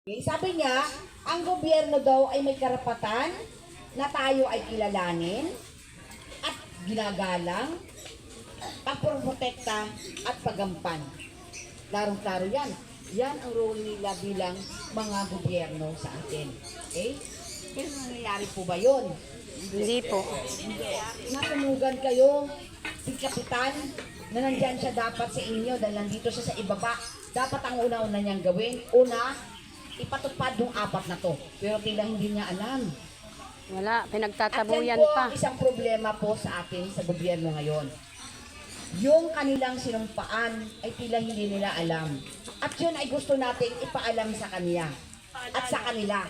Okay, sabi niya, ang gobyerno daw ay may karapatan na tayo ay kilalanin at ginagalang, pagprotekta at pagampan. Larong-klaro yan. Yan ang role nila bilang mga gobyerno sa atin. Okay? Pero nangyayari po ba yun? Hindi po. Natunugan kayo, si Kapitan, na nandyan siya dapat sa inyo dahil nandito siya sa ibaba. Dapat ang una-una niyang gawin, ipatupad yung apat na to. Pero tila hindi niya alam. Wala, At pinagtatabuyan yan po pa. ang isang problema po sa atin sa gobyerno ngayon. Yung kanilang sinumpaan ay tila hindi nila alam. At yun ay gusto nating ipaalam sa kanya at sa kanila.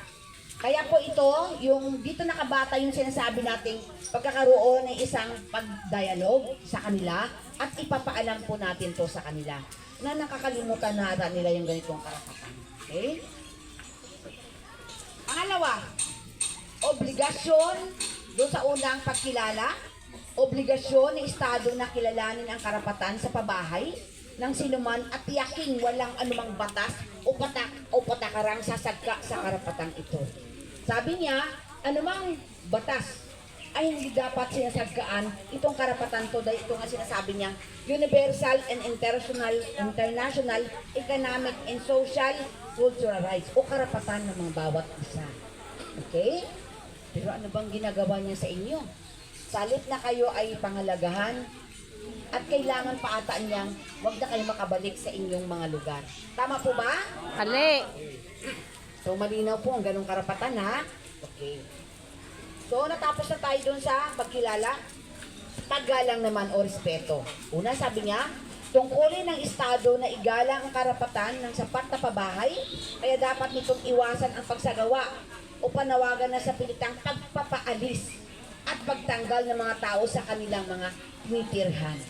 Kaya po ito, yung dito nakabata yung sinasabi nating pagkakaroon ng isang pagdialog sa kanila at ipapaalam po natin to sa kanila na nakakalimutan na nila yung ganitong karapatan. Okay? Pangalawa, obligasyon doon sa unang pagkilala, obligasyon ng Estado na kilalanin ang karapatan sa pabahay ng sinuman at tiyaking walang anumang batas o patakarang sasagka sa karapatang ito. Sabi niya, anumang batas ay hindi dapat sinasagkaan itong karapatan to dahil ito nga sinasabi niya, universal and international economic and social cultural rights o karapatan ng mga bawat isa. Okay? Pero ano bang ginagawa niya sa inyo? Salit na kayo ay pangalagahan at kailangan paataan niyang huwag na kayo makabalik sa inyong mga lugar. Tama po ba? Ali. So malinaw po ang ganong karapatan ha? Okay. So natapos na tayo dun sa pagkilala. Paggalang naman o respeto. Una sabi niya, tungkulin ng Estado na igalang ang karapatan ng sapat na pabahay, kaya dapat nitong iwasan ang pagsagawa o panawagan na sa pilitang pagpapaalis at pagtanggal ng mga tao sa kanilang mga tinitirhan.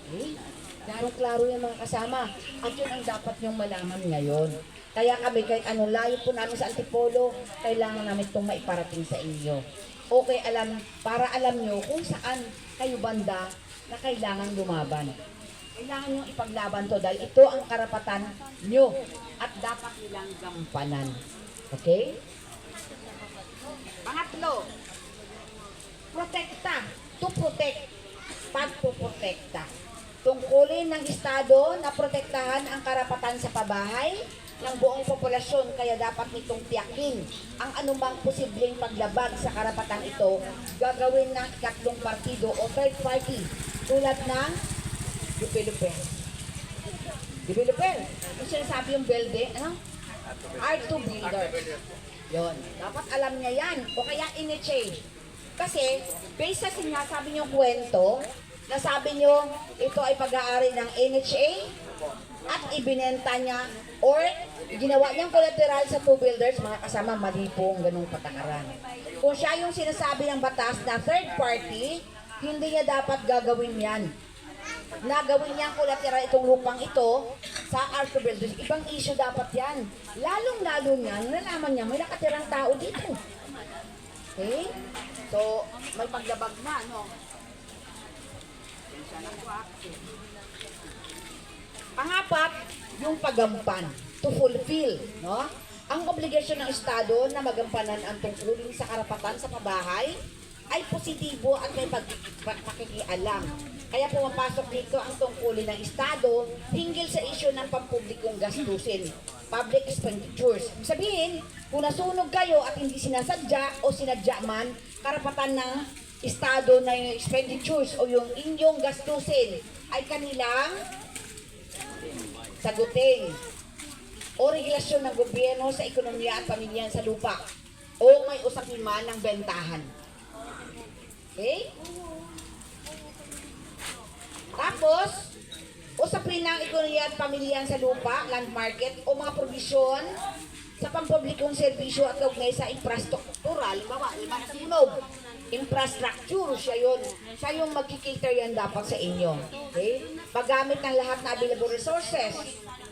Okay? Klaro-klaro yung mga kasama. At yun ang dapat nyong malaman ngayon. Kaya kami, kahit anong layo po namin sa Antipolo, kailangan namin itong maiparating sa inyo. Okay, para alam nyo kung saan kayo banda na kailangan lumaban. Kailangan nyo ipaglaban to dahil ito ang karapatan nyo at dapat nilang gampanan. Okay? Pangatlo, protekta. To protect. Pagpoprotekta. Tungkulin ng Estado na protektahan ang karapatan sa pabahay ng buong populasyon, kaya dapat nitong tiyakin ang anumang posibleng paglabag sa karapatang ito gagawin ng ikatlong partido o third party tulad ng developer. Developer. Yung sinasabi yung belde, ano? R2 builder. Yon. Dapat alam niya yan. O kaya in-change. Kasi, based sa sinasabi niyong kwento, nasabi niyo ito ay pag-aari ng NHA at ibinenta niya or ginawa niyang collateral sa two builders, mga kasama, mali po ang ganung patakaran. Kung siya yung sinasabi ng batas na third party, hindi niya dapat gagawin yan. Nagawin niyang collateral itong lupang ito sa R2 builders. Ibang issue dapat yan. Lalong-lalo niya, nalaman niya, may nakatirang tao dito. Okay? So, may paglabag na, no? Pangapat, yung pagampan, to fulfill, no? Ang obligasyon ng Estado na magampanan ang tungkulin sa karapatan sa pabahay ay positibo at may pakikialam. Kaya pumapasok dito ang tungkulin ng Estado hinggil sa isyu ng pampublikong gastusin, public expenditures. Sabihin, kung nasunog kayo at hindi sinasadya o sinadya man, karapatan ng Estado na yung expenditures o yung inyong gastusin ay kanilang sagutin o regulasyon ng gobyerno sa ekonomiya at pamilya sa lupa o may usapin man ng bentahan. Okay? Tapos, usapin ng ekonomiya at pamilya sa lupa, land market o mga provisyon sa pampublikong serbisyo at kaugnay sa infrastruktural, lima na sinog. Infrastructure, siya yun. Siya yung magkikater yan dapat sa inyo. Okay? Paggamit ng lahat na available resources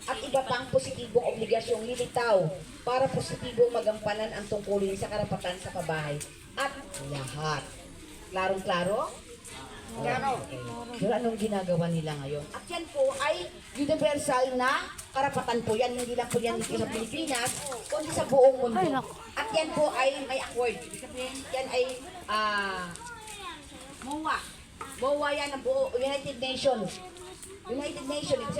at iba pang positibong obligasyong lilitaw para positibong magampanan ang tungkulin sa karapatan sa pabahay at lahat. Klarong-klaro? Claro. Pero anong ginagawa nila ngayon? At yan po ay universal na karapatan po yan. Hindi lang po yan dito sa Pilipinas, kundi sa buong mundo. Ay, naku. At yan po ay may accord. Ibig sabihin, yan ay MOA. MOA yan ang buo, United Nations. United Nations.